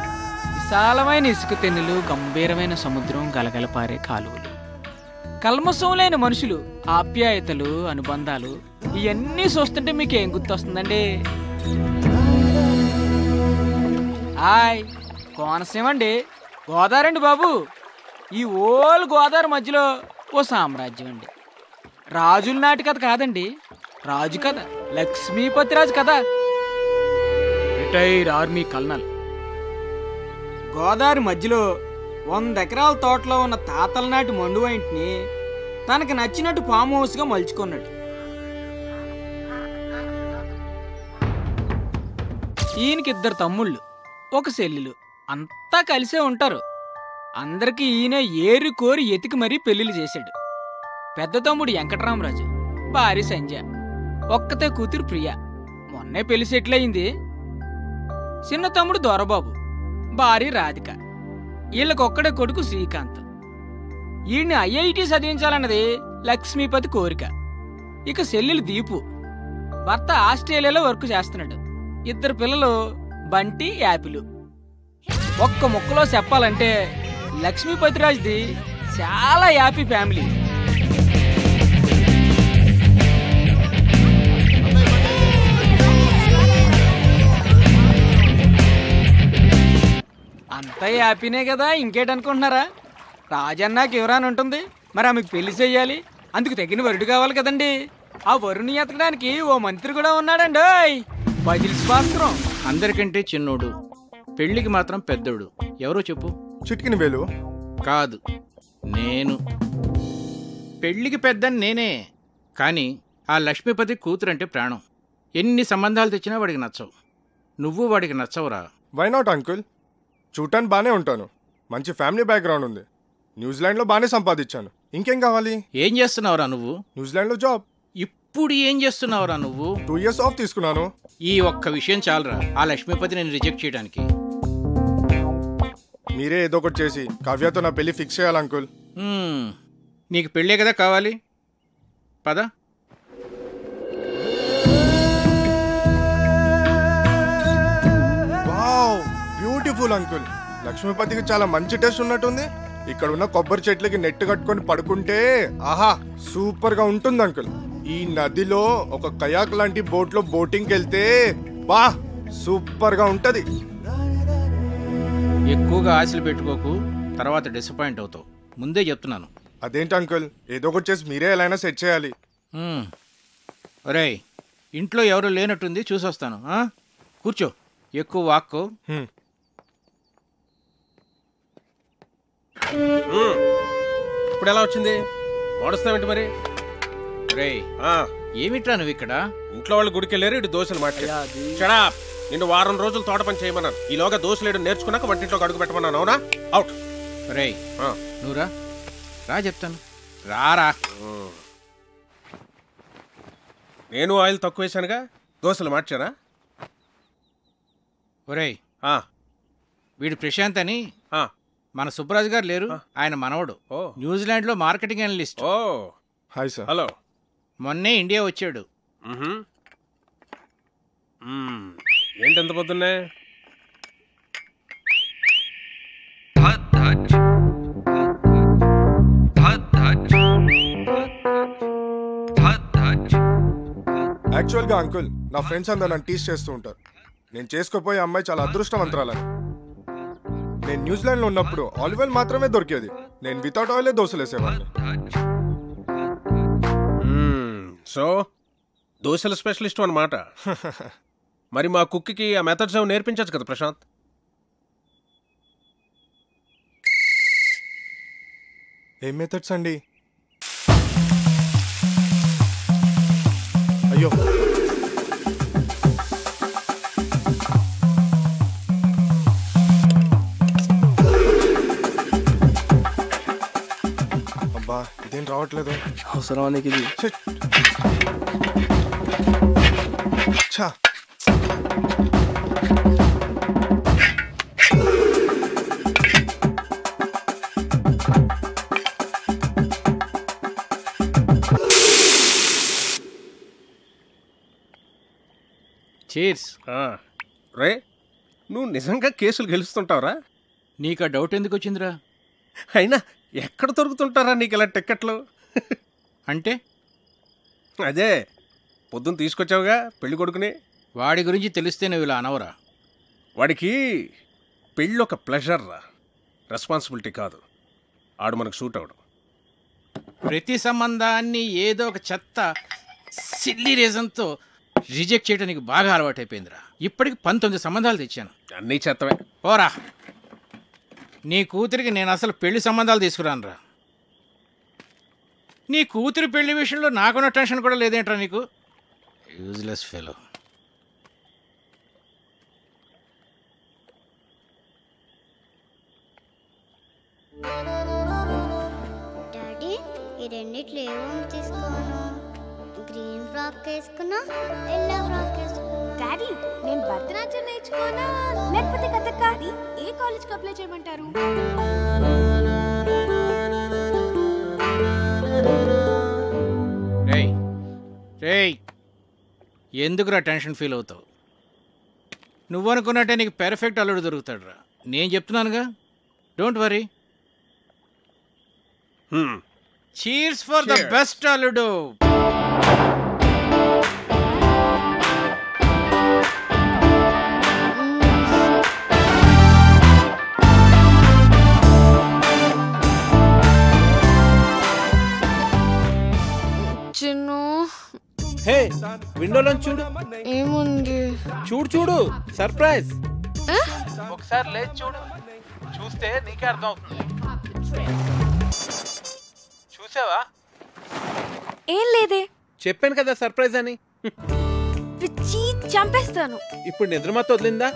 విశాలమైన ఇసుక తెన్నులు, గంభీరమైన సముద్రం, గలగలపారే కాలువలు, కల్మషం లేని మనుషులు, ఆప్యాయతలు, అనుబంధాలు, ఇవన్నీ చూస్తుంటే మీకు ఏం గుర్తొస్తుందండి? హాయ్, కోనసీమ అండి, గోదావరి అండి బాబు. ఈ ఓల్ గోదావరి మధ్యలో ఓ సామ్రాజ్యం అండి. రాజుల నాటి కథ కాదండి, రాజు కథ, లక్ష్మీపతి రాజు కథ. Retire army colonel. గోదావరి మధ్యలో 100 ఎకరాల తోటలో ఉన్న తాతల నాటి మండువా ఇంటిని తనకి నచ్చినట్టు ఫామ్ హౌస్గా మలుచుకున్నాడు. ఈయనకి 2 తమ్ముళ్ళు, ఒక చెల్లెలు, అంతా కలిసే ఉంటారు. అందరికీ ఈయన ఏరి కోరి ఎతికి మరీ పెళ్లిళ్ళు చేశాడు. పెద్ద తమ్ముడు వెంకటరామరాజు, భార్య సంజ, ఒక్కతే కూతురు ప్రియ, మొన్నే పెళ్లి సెటిల్ అయింది. చిన్న తమ్ముడు దొరబాబు, భార్య రాధిక, వీళ్ళకొక్కడే కొడుకు శ్రీకాంత్. ఈయన్ని ఐఐటి చదివించాలన్నది లక్ష్మీపతి కోరిక. ఇక చెల్లెలు దీపు, భర్త ఆస్ట్రేలియాలో వర్క్ చేస్తున్నాడు. 2 పిల్లలు బంటి, యాపిల్. ఒక్క ముక్కలో చెప్పాలంటే లక్ష్మీపతిరాజ్ది చాలా హ్యాపీ ఫ్యామిలీ. అంతా హ్యాపీనే కదా, ఇంకేటనుకుంటున్నారా? రాజన్నాకి ఎవరాని ఉంటుంది, మరి ఆమెకు పెళ్లి చెయ్యాలి, అందుకు తగిన వరుడు కావాలి కదండి. ఆ వరుని ఎతకడానికి ఓ మంత్రి కూడా ఉన్నాడండి, బజిల్స్ భాస్కరం. అందరికంటే చిన్నోడు, పెళ్లికి మాత్రం పెద్దోడు. ఎవరో చెప్పు. చిట్కిన వేలు కాదు, నేను. పెళ్లికి పెద్దని నేనే, కానీ ఆ లక్ష్మీపతి కూతురంటే ప్రాణం. ఎన్ని సంబంధాలు తెచ్చినా వాడికి నచ్చవు. నువ్వు వాడికి నచ్చవురా. Why not uncle? చూడటానికి బాగానే ఉంటాను, మంచి ఫ్యామిలీ బ్యాక్గ్రౌండ్ ఉంది, న్యూజిలాండ్లో బాగానే సంపాదించాను. ఇంకేం కావాలి? ఏం చేస్తున్నావురా నువ్వు? న్యూజిలాండ్లో జాబ్. ఇప్పుడు ఏం చేస్తున్నావురా నువ్వు? 2 years ఆఫ్ తీసుకున్నాను. ఈ ఒక్క విషయం చాలరా ఆ లక్ష్మీపతి నేను రిజెక్ట్ చేయడానికి. మీరే ఏదో ఒకటి చేసి కావ్యతో నా పెళ్లి ఫిక్స్ చేయాలి అంకుల్. నీకు పెళ్ళే కదా కావాలి, పద. Wow, beautiful uncle. లక్ష్మీపతికి చాలా మంచి టేస్ట్ ఉన్నట్టుంది. ఇక్కడ ఉన్న కొబ్బరి చెట్లకి నెట్ కట్టుకొని పడుకుంటే ఆహా సూపర్ గా ఉంటుంది అంకుల్. ఈ నదిలో ఒక కయాక్ లాంటి బోట్ లో బోటింగ్ వెళ్తే బా సూపర్ గా ఉంటది. ఎక్కువగా ఆశలు పెట్టుకోకు, తర్వాత డిసప్పాయింట్ అవుతావు. ముందే చెప్తున్నాను. అదేంటి అంకుల్, ఏదో ఒకటి చేసి మీరే ఎలా అయినా సెట్ చేయాలి. ఒరేయ్, ఇంట్లో ఎవరు లేనట్టుంది, చూసొస్తాను. కూర్చో, ఎక్కువ వాక్కో. ఇప్పుడు ఎలా వచ్చింది? వాడుస్తావేంటి మరి? రే ఏమిట్రా నువ్వు ఇక్కడ? ఇంట్లో వాళ్ళు గుడికి వెళ్ళారు, ఇటు దోశలు మాట్లాడా. నిన్ను వారం రోజులు తోట పని చేయమన్నాను. ఈలోగా దోశలేడు నేర్చుకున్నాక వంటింట్లో అడుగు పెట్టమన్నాను. అవునా? అవుట్. రే నువ్వురా, రా చెప్తాను. రారా. నేను ఆయిల్ తక్కువ వేసానుగా, దోశలు మార్చారా? ఒరేయ్, వీడు ప్రశాంత్ అని మన సుబ్బరాజు గారు లేరు, ఆయన మనవడు. న్యూజిలాండ్ లో marketing analyst. Hi sir. Hello. మొన్నే ఇండియా వచ్చాడు. ఏంటి ఎంత పొద్దున్నే? యాక్చువల్ గా అంకుల్, నా ఫ్రెండ్స్ అందరూ నన్ను టీస్ చేస్తూ ఉంటారు. నేను చేసుకోపోయే అమ్మాయి చాలా అదృష్టవంతురాలని. నేను న్యూజిలాండ్ లో ఉన్నప్పుడు ఆలివ్ ఆయిల్ మాత్రమే దొరికేది. నేను వితౌట్ ఆయిలే దోశలు వేసేవాడిని. సో దోశల స్పెషలిస్ట్ అన్నమాట. మరి మా కుక్కి ఆ మెథడ్స్ నేర్పించచ్చు కదా ప్రశాంత్? ఏం మెథడ్స్ అండి? అయ్యో, అబ్బా ఇదేం రావట్లేదు. అవసరం నీకు ఇది? ఛా, చీర్స్. రే, నువ్వు నిజంగా కేసులు గెలుస్తుంటావురా? నీకు ఆ డౌట్ ఎందుకు వచ్చిందిరా? అయినా ఎక్కడ దొరుకుతుంటారా నీకు ఇలా టిక్కెట్లు? అంటే అదే పొద్దున్న తీసుకొచ్చావుగా పెళ్లి కొడుకుని. వాడి గురించి తెలిస్తే నువ్వు ఇలా అనవరా? వాడికి పెళ్ళి ఒక ప్లెజర్ రా, రెస్పాన్సిబిలిటీ కాదు. ఆడు మనకు సూట్ అవడం. ప్రతి సంబంధాన్ని ఏదో ఒక చెత్త సిల్లీ రీజన్తో రిజెక్ట్ చేయడం నీకు బాగా అలవాటైపోయిందిరా. ఇప్పటికి 19 సంబంధాలు తెచ్చాను. అన్నీ చెత్తవే. పోరా, నీ కూతురికి నేను అసలు పెళ్లి సంబంధాలు తీసుకురానురా. నీ కూతురి పెళ్లి విషయంలో నాకున్న టెన్షన్ కూడా లేదేంట్రా నీకు? Useless fellow. డాడీ, ఈ రెండిట్లో ఏమో తీసుకోను. గ్రీన్ ఫ్రాక్ వేసుకున్నా, ఎల్లో ఫ్రాక్ వేసుకున్నా. డాడీ, నేను భరతనాట్యం నేర్చుకోనా లేకపోతే కథక్? ఏ కాలేజ్కి అప్లై చేయమంటారు? రేయ్ రేయ్, ఎందుకురా టెన్షన్ ఫీల్ అవుతావు? నువ్వు అనుకున్నట్టే నీకు పెర్ఫెక్ట్ అల్లుడు దొరుకుతాడు రా. నేను చెప్తున్నానుగా, don't worry. Cheers for the best అల్లుడు. హే, విండోలో చూడు. ఏముంది? చూడు చూడు, సర్ప్రైజ్. ఒకసారి లేచి చూడు, చూస్తే నీకే అర్థం అవుతుంది. చూసావా? ఏం లేదే. చెప్పాను కదా సర్ప్రైజ్ అని. పిచ్చి చంపేస్తాను. ఇప్పుడు నిద్రమత వదిలిందా?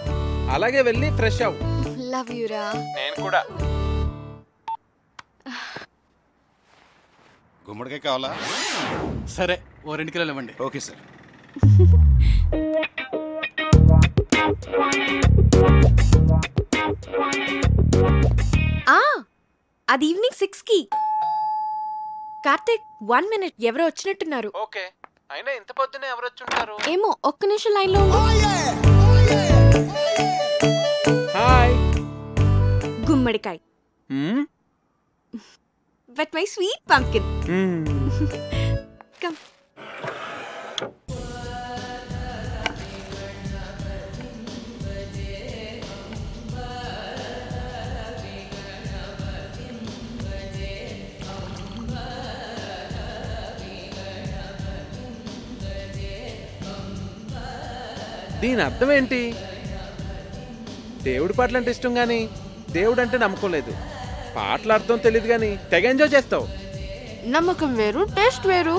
అలాగే వెళ్ళి ఫ్రెష్ అవ్వు. లవ్ యూ రా. నేను కూడా. గుమ్మడికాయ కావాలా? సరే, ఓ 2 కిలోలు ఇవ్వండి. Okay sir. అది ఈవినింగ్ 6కి. కార్తిక్, 1 minute, ఎవరో వచ్చినట్టున్నారు. ఓకే, అయినా ఇంత పొద్దునే ఎవరు వచ్చుంటారు? ఏమో, ఒక్క నిమిషం లైన్ లో ఉండు. హాయ్. గుమ్మడికాయ. But my sweet pumpkin. Come. దీని అర్థం ఏంటి? దేవుడి పాటలు అంటే ఇష్టం కానీ దేవుడు అంటే నమ్మకం లేదు. పాటల అర్థం తెలియదు కానీ తెగ ఎంజాయ్ చేస్తావు. నమ్మకం వేరు, టేస్ట్ వేరు.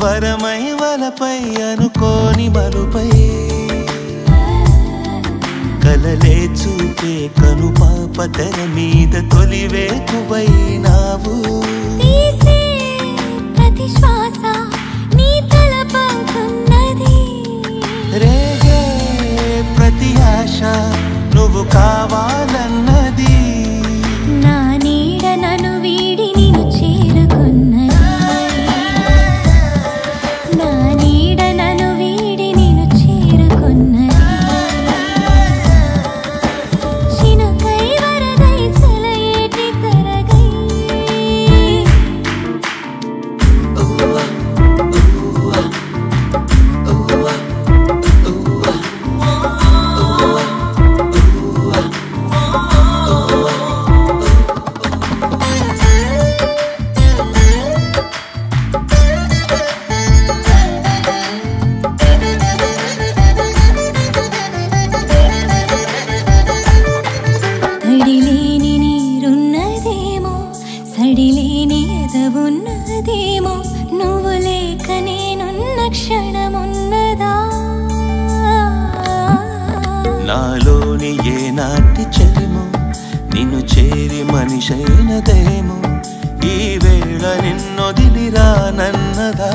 వరమై వలపై అనుకోని మలుపై కలలే చూపే కను పాప తెర మీద తొలివేకువైనావు. ప్రతి శ్వాస నీ తలపంటున్నది, రేగే ప్రతి ఆశ నువ్వు కావాలన్నది. నా నీడ నన్ను వీడి నిన్ను చేరుకున్నది, నా నీడ నన్ను వీడి నిన్ను చేరుకున్నది. చినుకై వరదై సెలయేటి తరగై తడిలేని నీరున్నదేమో, సడిలేని ఎదవున్నదేమో, నువ్వు లేక నేనున్న క్షణమున్నదా? నాలోని ఏ నాటి చెలిమో నిన్ను చేరి మనిషైనదేమో, ఈ వేళ నిన్నొదిలిరానన్నదా?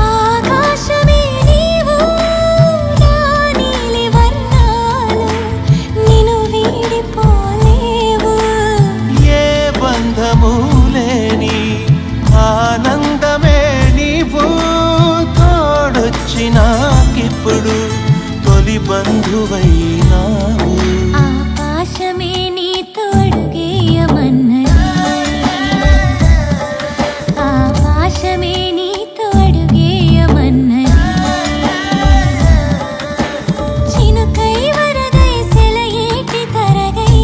ఆకాశమే నీవు, నా నీలి వర్ణాలు నిన్ను వీడిపోలేవు. ఏ బంధము లేని ఆనందమే నీవు, తోడొచ్చి నాకిప్పుడు తొలి బంధువైనావు. ఆకాశమే నీతో అడుగేయమన్నది, ఆకాశమే నీతో అడుగేయమన్నది. చినుకై వరదై సెలయేటి తరగై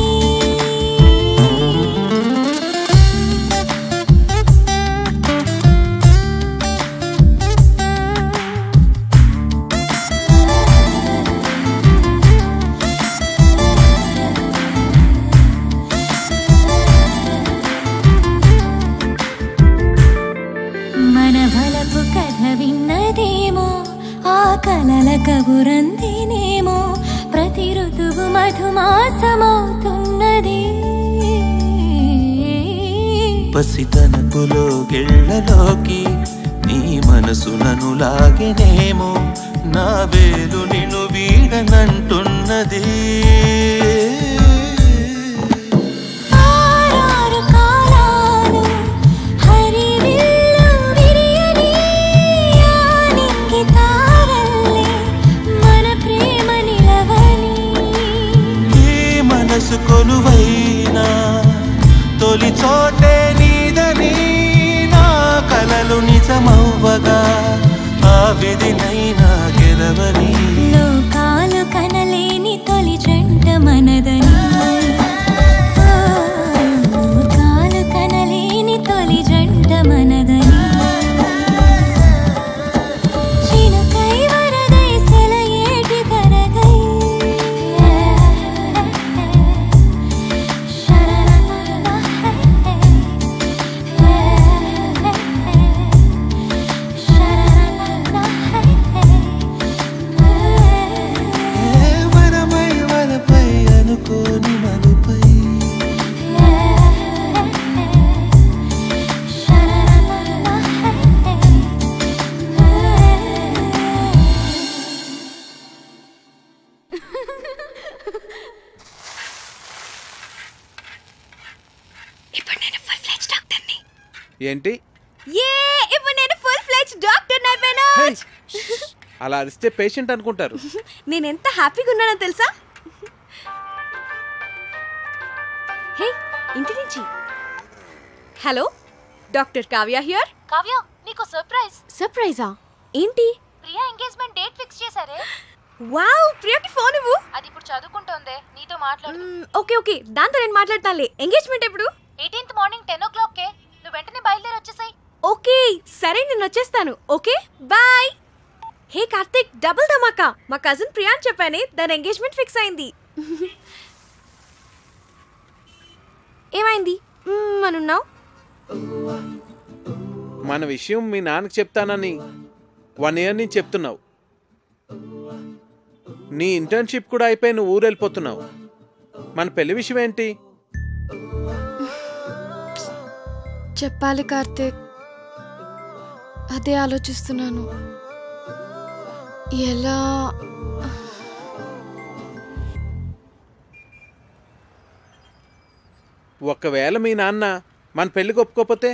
మన బలపు కథ విన్నదేమో, ఆ కలల కబురందినేమో, ప్రతి ఋతువు మధుమాసమవుతున్నది. పసితనపులో గిళ్ళలోకి నీ మనసు నన్ను లాగెనేమో, నా వేలు నిన్ను వీడనంటున్నది. ఆరారు కాలాలు హరివిల్లు విరియని, ఆనింగి తారల్లే మన ప్రేమ నిలవని. ఈ మనసు కొలువైనా తొలి చోటే నీదని, నా కలలు నిజమవ్వగా ఆ విధినైనా గెలవని. లోకాలు కనలేని తొలి జంట మనదని, లోకాలు కనలేని తొలి జంట మనదని. చినుకై వరదై సెలయేటి తరగై శరణ ఏంటి? ఇప్పుడు నేను ఫుల్ ఫ్లెడ్జ్ డాక్టర్ అయిపోయాను. అలా అరిస్తే పేషెంట్ అనుకుంటారు. నేను ఎంత హ్యాపీగా ఉన్నానో తెలుసా? హే, ఇంటి నుంచి. Hello, doctor Kavya here. Kavya, నీకు సర్ప్రైజ్. సర్ప్రైజా? ఏంటి? ప్రియా ఎంగేజ్మెంట్ డేట్ ఫిక్స్ చేశారే. వావ్, ప్రియాకి ఫోన్ ఇవ్వు. అది ఇప్పుడు చదువుకుంటోందే, నీతో మాట్లాడు. ఓకే, దాంతో నేను మాట్లాడతానులే. ఎంగేజ్మెంట్ ఎప్పుడు? 18th morning 10 o'clock. నువ్వు వెంటనే బయలుదేరి వచ్చేసాయి. ఓకే, సరే నేను వచ్చేస్తాను. Okay, bye. Hey Karthik, double ధమాకా. మా కజిన్ ప్రియాన్ చెప్పానే, దాని ఎంగేజ్మెంట్ ఫిక్స్ అయింది. ఏమైంది అనున్నావు? మన విషయం మీ నాన్నకి చెప్తానని 1 year నుంచి చెప్తున్నావు. నీ ఇంటర్న్షిప్ కూడా అయిపోయి నువ్వు ఊరు వెళ్ళిపోతున్నావు. మన పెళ్లి విషయం ఏంటి? చెప్పాలి కార్తిక్, అదే ఆలోచిస్తున్నాను. ఎలా? ఒకవేళ మీ నాన్న మన పెళ్లికి ఒప్పుకోకపోతే?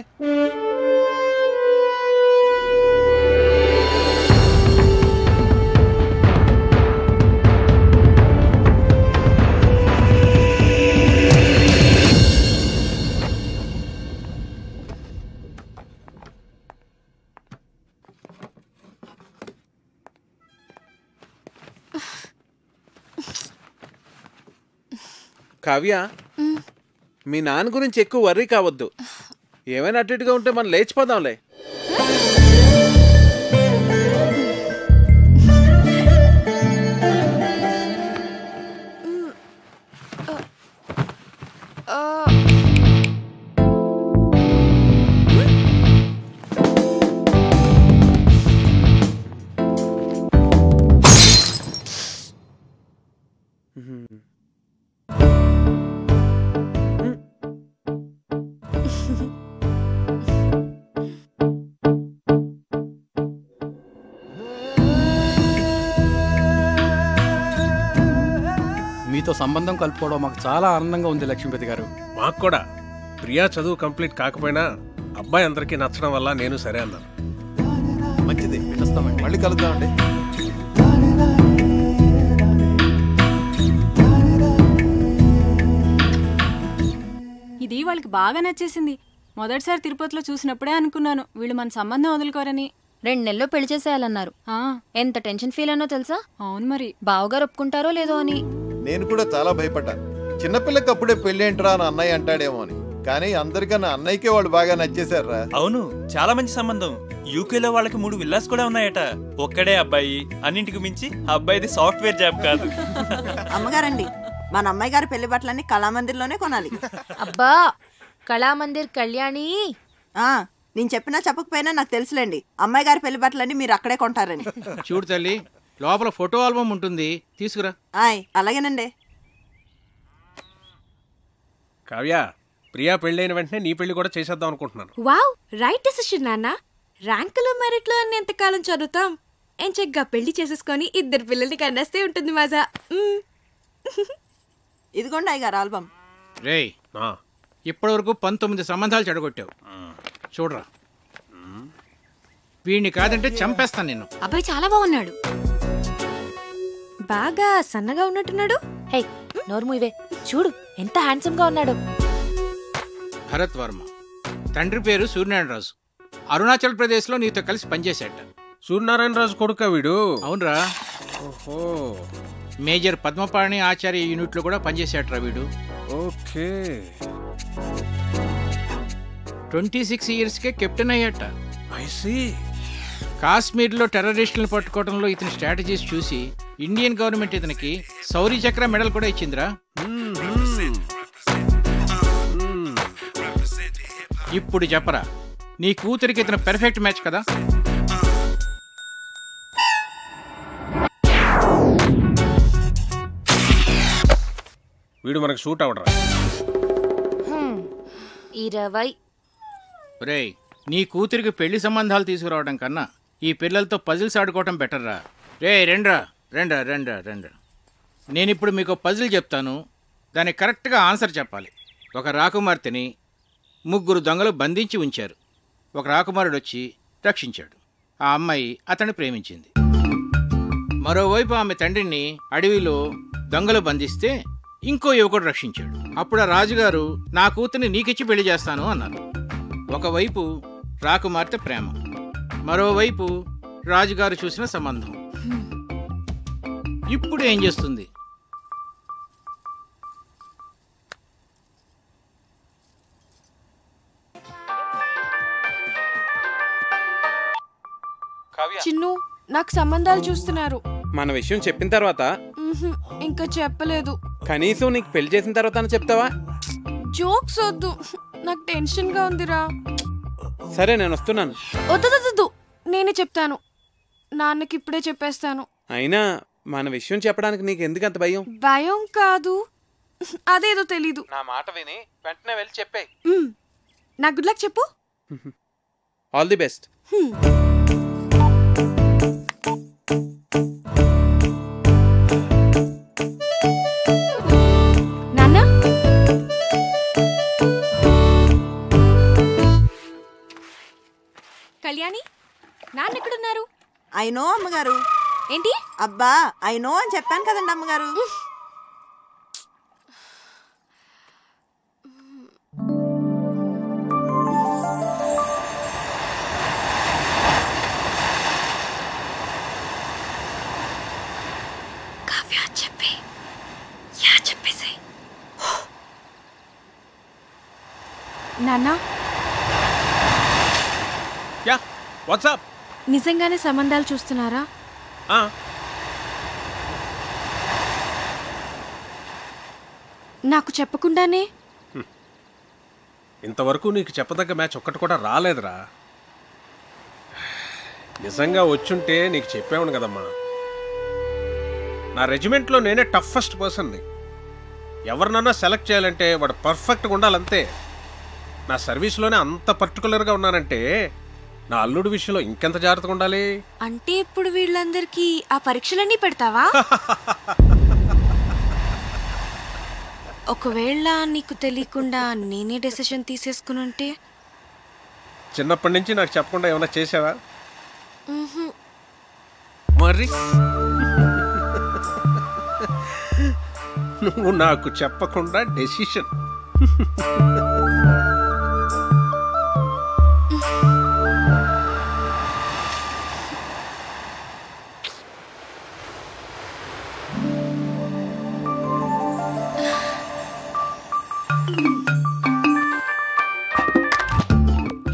కావ్య, మీ నాన్న గురించి ఎక్కువ వర్రీ కావద్దు. ఏమైనా అటుగా ఉంటే మనం లేచిపోదాంలే. మీతో సంబంధం కలుపుకోవడం మాకు చాలా ఆనందంగా ఉంది లక్ష్మీపతి గారు. మాకు కూడా. ప్రియా చదువు కంప్లీట్ కాకపోయినా అబ్బాయి అందరికీ నచ్చడం వల్ల నేను సరే అన్నాను. మంచిది, మళ్ళీ కలుద్దామండి. ఇది వాళ్ళకి బాగా నచ్చేసింది. మొదటిసారి తిరుపతిలో చూసినప్పుడే అనుకున్నాను వీళ్ళు మన సంబంధం వదులుకోరని. 2 నెలల్లో పెళ్లి చేసేయాలన్నారు. ఎంత టెన్షన్ ఫీల్ అయినో తెలుసా? అవును మరి. బావగారు ఒప్పుకుంటారో లేదో అని. నేను కూడా చాలా భయపడ్డాను. చిన్నపిల్లకి అప్పుడే పెళ్లి ఏంట్రా అని అన్నయ్య అంటాడేమో అని. కానీ అందరికన్నా అన్నయ్యకే వాళ్ళు బాగా నచ్చేశారా. అవును, చాలా మంచి సంబంధం. యూకేలో వాళ్ళకి 3 విల్లాస్ కూడా ఉన్నాయట. ఒక్కడే అబ్బాయి, అన్నింటికి మించి అబ్బాయిది సాఫ్ట్వేర్ జాబ్ కాదు. అమ్మగారండి, మన అమ్మాయి గారి పెళ్లి బట్టలన్నీ కళామందిర్లోనే కొనాలి. అబ్బా, కళామందిర్ కళ్యాణి. నేను చెప్పినా చెప్పకపోయినా నాకు తెలుసులేండి, అమ్మాయి గారి పెళ్లి బట్టలన్నీ మీరు అక్కడే కొంటారని. చూడు తల్లి, లోపల ఫోటో ఆల్బమ్ ఉంటుంది, తీసుకురా. అలాగేనండి. కావ్య, ప్రియా పెళ్ళైన వెంటనే నీ పెళ్లి కూడా చేసేద్దాం అనుకుంటున్నాను. వావ్, రైట్ డెసిషన్ నాన్న. ర్యాంకులు మెరిట్లు అని ఎంతకాలం చదువుతాం? ఎంచగ్గా పెళ్లి చేసేసుకొని 2 పిల్లల్ని కన్నేస్తే ఉంటుంది మజా. ఇదిగోండి అయ్యగారు ఆల్బమ్. రేయ్, ఇప్పటి వరకు 19 సంబంధాలు చెడగొట్టావు. చూడరా, వీడిని కాదంటే చంపేస్తాను నేను. అబ్బాయి చాలా బాగున్నాడు. బాగా సన్నగా ఉన్నట్టున్నాడు. హే, నోర్ము ఇవే. చూడు ఎంత హ్యాండ్సమ్ గా ఉన్నాడు. భరత్ వర్మ. తండ్రి పేరు సూర్యనారాయణరాజు. అరుణాచల్ ప్రదేశ్ లో నీతో కలిసి పనిచేశాట. సూర్యనారాయణరాజు కొడుకా వీడు? అవునరా. ఓహో. మేజర్ పద్మపాణి ఆచార్య యూనిట్ లో కూడా పనిచేశాట్రా వీడు. ఓకే. 26 years కే కెప్టెన్ అయ్యాట. I see. కాశ్మీర్లో టెర్రరిస్టులను పట్టుకోవడంలో ఇతని స్ట్రాటజీస్ చూసి ఇండియన్ గవర్నమెంట్ ఇతనికి శౌర్య చక్ర మెడల్ కూడా ఇచ్చిందిరా. ఇప్పుడు చెప్పరా, నీ కూతురికి ఇతను పెర్ఫెక్ట్ మ్యాచ్ కదా? వీడు మనకు షూట్ అవడరా. 20. రేయ్, నీ కూతురికి పెళ్లి సంబంధాలు తీసుకురావడం కన్నా ఈ పిల్లలతో పజిల్స్ ఆడుకోవటం బెటర్ రా. రే రెండ్రా. నేనిప్పుడు మీకు పజిల్ చెప్తాను, దానికి కరెక్ట్గా ఆన్సర్ చెప్పాలి. ఒక రాకుమార్తెని 3 దొంగలు బంధించి ఉంచారు. ఒక రాకుమారుడు వచ్చి రక్షించాడు. ఆ అమ్మాయి అతన్ని ప్రేమించింది. మరోవైపు ఆమె తండ్రిని అడవిలో దొంగలు బంధిస్తే ఇంకో యువకుడు రక్షించాడు. అప్పుడు ఆ రాజుగారు నా కూతుర్ని నీకిచ్చి పెళ్లి చేస్తాను అన్నారు. ఒకవైపు రాకుమార్తె ప్రేమ, మరోవైపు రాజుగారు చూసిన సంబంధం. ఇప్పుడు ఏం చేస్తుంది? చిన్ను, నాకు సంబంధాలు చూస్తున్నారు. మన విషయం చెప్పిన తర్వాత ఇంకా చెప్పలేదు. కనీసం నీకు పెళ్లి చేసిన తర్వాత చెప్తావా? జోక్స్ వద్దు, నాకు టెన్షన్ గా ఉందిరా. సరే, నేను వస్తున్నాను. వద్దు, నేనే చెప్తాను. నాన్నకి ఇప్పుడే చెప్పేస్తాను. అయినా మన విషయం చెప్పడానికి నీకు ఎందుకంత భయం? భయం కాదు, అదేదో తెలీదు. నా మాట విని వెంటనే వెళ్ళి చెప్పే. నా గుడ్ లక్ చెప్పు. All the best. నాన్న, కళ్యాణి, నాన్న ఎక్కడున్నారు? అయినో అమ్మగారు. ఏంటి? అబ్బా, అయినో అని చెప్పాను కదండి అమ్మగారు. నాన్న, యా వాట్సాప్. నిజంగానే సంబంధాలు చూస్తున్నారా? నాకు చెప్పకుండానే? ఇంతవరకు నీకు చెప్పదగ్గ మ్యాచ్ ఒక్కటి కూడా రాలేదురా. నిజంగా వచ్చుంటే నీకు చెప్పావును కదమ్మా. నా రెజిమెంట్లో నేనే టఫెస్ట్ పర్సన్ని. ఎవరినన్నా సెలెక్ట్ చేయాలంటే వాడు పర్ఫెక్ట్గా ఉండాలంతే. నా సర్వీస్లోనే అంత పర్టికులర్గా ఉన్నానంటే నా అల్లుడి విషయంలో ఇంకెంత జాగ్రత్తగా ఉండాలి. అంటే ఇప్పుడు వీళ్ళందరికీ ఆ పరీక్షలన్నీ పెడతావా? ఒకవేళ నీకు తెలియకుండా నేనే డెసిషన్ తీసుకుని ఉంటే? చిన్నప్పటి నుంచి నాకు చెప్పకుండా ఏమైనా చేసావా? మరి నువ్వు నాకు చెప్పకుండా డెసిషన్.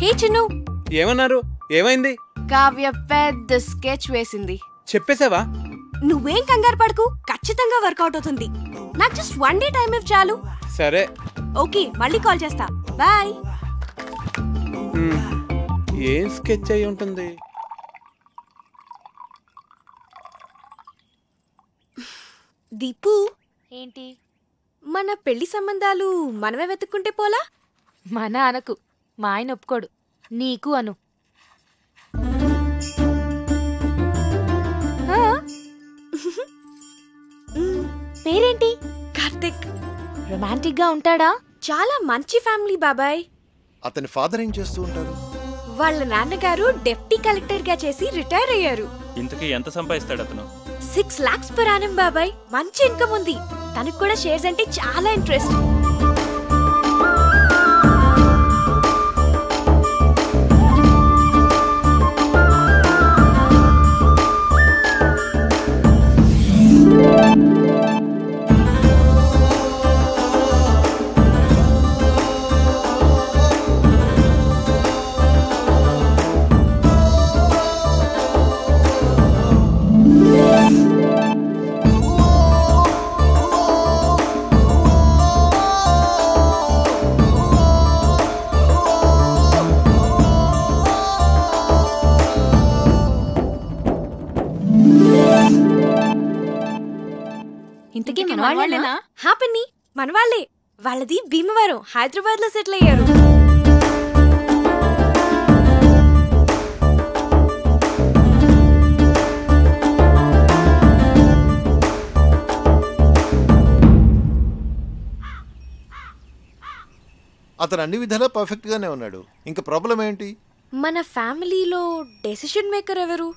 హే చిన్ను, ఏమన్నారు? ఏమైంది? కావ్య పెద్ద స్కెచ్ వేసింది. చెప్పేసావా? నువ్వేం కంగారు పడకు, ఖచ్చితంగా వర్కౌట్ అవుతుంది. నాకు జస్ట్ 1 డే టైం ఇవ్వు చాలు. సరే, ఓకే, మళ్ళీ కాల్ చేస్తా. బాయ్. ఏం స్కెచ్ అయి ఉంటుంది? దీపు, ఏంటి? మన పెళ్లి సంబంధాలు మనమే వెతుక్కుంటే పోలా? మన అనకు, మా ఆయన ఒప్పుకోడు. నీకు అను. పేరేంటి? కార్తిక్. రొమాంటిక్ గా ఉంటాడా? చాలా మంచి ఫ్యామిలీ బాబాయ్. అతని ఫాదర్ ఏం చేస్తూ ఉంటారు? వాళ్ళ నాన్నగారు డెప్యూటీ కలెక్టర్ గా చేసి రిటైర్ అయ్యారు. ఇంతకీ ఎంత సంపాదిస్తాడు అతను? 6 lakhs per annum బాబాయ్. మంచి ఇన్కమ్ ఉంది. తనకు కూడా షేర్స్ అంటే చాలా ఇంట్రెస్ట్. ఇంతకీ మనవాళ్ళేనా? హ్యాపీ మనవాళ్లే. వాళ్ళది భీమవరం, హైదరాబాద్ లో సెటిల్ అయ్యారు. అతను అన్ని విధాలా పర్ఫెక్ట్ గానే ఉన్నాడు. ఇంకా ప్రాబ్లం ఏంటి? మన ఫ్యామిలీలో డెసిషన్ మేకర్ ఎవరు?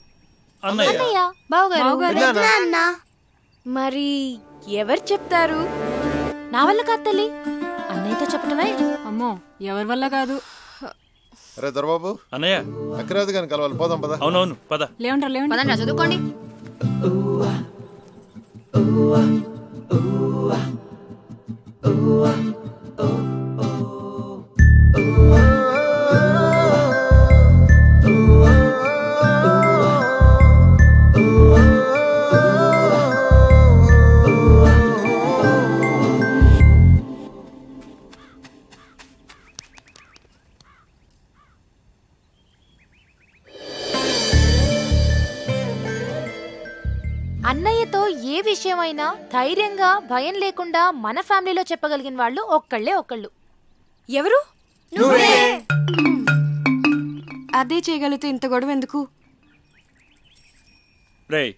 అన్నయ్య. బావగారు. మరి ఎవరు చెప్తారు? నా వల్ల కాదు తల్లి, అన్నయ్యతో చెప్పడమే. అమ్మో, ఎవరి వల్ల కాదు. అరే దొరబాబు, అన్నయ్య అక్కరాదు కానీ కలవాలి, పోదాం పద. అవునవును పద. పదండి చదువుకోండి. అన్నయ్యతో ఏ విషయమైనా ధైర్యంగా భయం లేకుండా మన ఫ్యామిలీలో చెప్పగలిగిన వాళ్ళు ఒక్కళ్ళు. ఎవరు? అదే చేయగలిగితే ఇంత గొడవ ఎందుకు? రేయ్,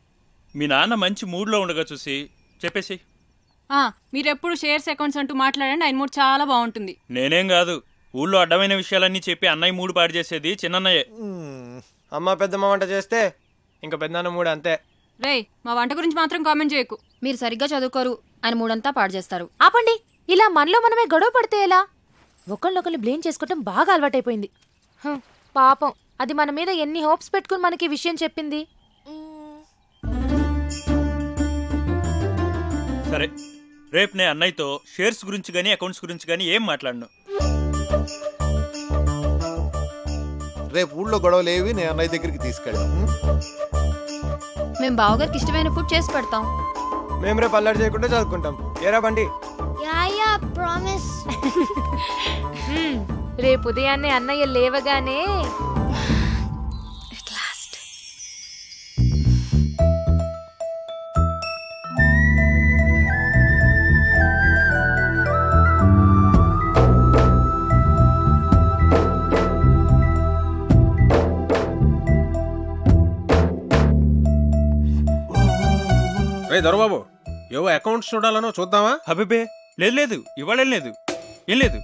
మీ నాన్న మంచి మూడ్లో ఉండగా చూసి చెప్పేసి. మీరెప్పుడు షేర్స్ అకౌంట్స్ అంటూ మాట్లాడండి, ఆయన మూడ్ చాలా బాగుంటుంది. నేనేం కాదు, ఊళ్ళో అడ్డమైన విషయాలన్నీ చెప్పి అన్నయ్య మూడు పాడు చేసేది చిన్నయ్యే. అమ్మ పెద్దమ్మ వంట చేస్తే ఇంకా పెద్దనాన్న మూడు అంతే. రేయ్, మా వంట గురించి మాత్రం కామెంట్ చేయకు. మీరు సరిగ్గా చదువుకోరు, ఆయన మూడంతా పాడు చేస్తారు. ఆపండి, ఇలా మనలో మనమే గొడవ పడితే ఎలా? ఒకళ్ళొకళ్ళు బ్లేమ్ చేసుకోవటం బాగా అలవాటైపోయింది. పాపం, అది మన మీద ఎన్ని హోప్స్ పెట్టుకుని మనకి విషయం చెప్పింది. సరే, రేపు నేను అన్నయ్యతో షేర్స్ గురించి కానీ అకౌంట్స్ గురించి కానీ ఏం మాట్లాడను. రేపు ఊళ్ళో గొడవలు ఏవి నేను అన్నయ్య దగ్గరికి తీసుకెళ్ళాం. మేము బావగారికి ఇష్టమైన ఫుడ్ చేసి పెడతాం. మేము రేపు అల్లరి చేయకుండా చదువుకుంటాం. ఏరా బండి? ప్రామిస్. రేపు ఉదయాన్నే అన్నయ్య లేవగానే రే దొరబాబు, ఏవో అకౌంట్స్ చూడాలనో చూద్దామా? అబ్బే లేదు, ఇవాళ లేదు, ఏం లేదు.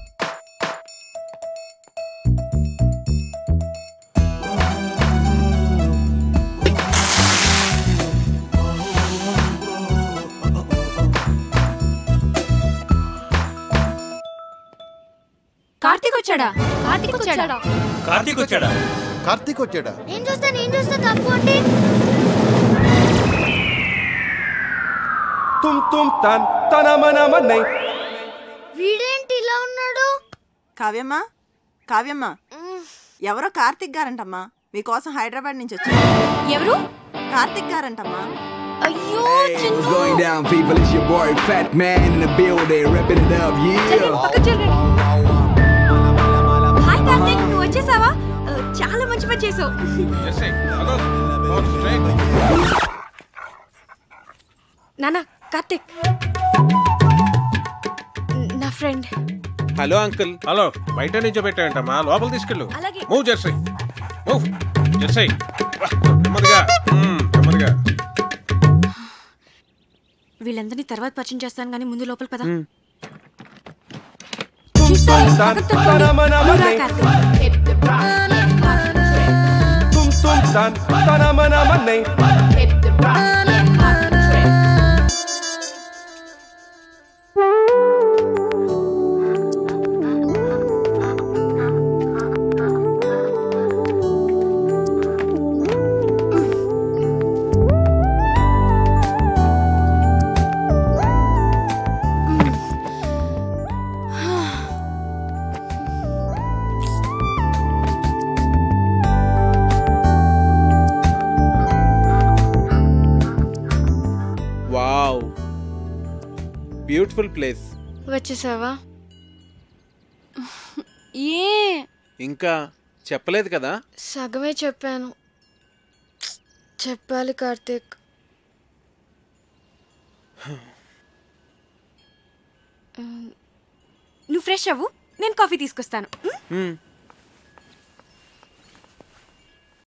కార్తీక్ వచ్చాడా? నేను చూస్తా తప్పండి. వీడేంటి ఇలా ఉన్నాడు? కావ్యమ్మ, ఎవరో కార్తిక్ గారంటమ్మా, మీకోసం హైదరాబాద్ నుంచి వచ్చారు. ఎవరు? కార్తిక్ గారంటమ్మా. అయ్యో, What's going down, people? It's your boy Fat Man in the building, repping it up, yeah. Hi Karthik, నువ్వు వచ్చేసావా? చాలా మంచి పని చేసావు. నాన్న, కార్తిక్ నా ఫ్రెండ్. Hello uncle. హలో, బయట నుంచో పెట్టాయంటమ్మా, లోపల తీసుకెళ్ళు. అలాగే. Move Jersey, move Jersey. నెమ్మదిగా, నెమ్మదిగా. వీళ్ళందరినీ తర్వాత పరిచయం చేస్తాను, కానీ ముందు లోపల పద. Wow, beautiful place. వచ్చేసావా? ఏ ఇంకా చెప్పలేదు కదా? సగమే చెప్పాను. చెప్పాలి కార్తీక్. నువ్వు ఫ్రెష్ అవ్వు, నేను కాఫీ తీసుకొస్తాను.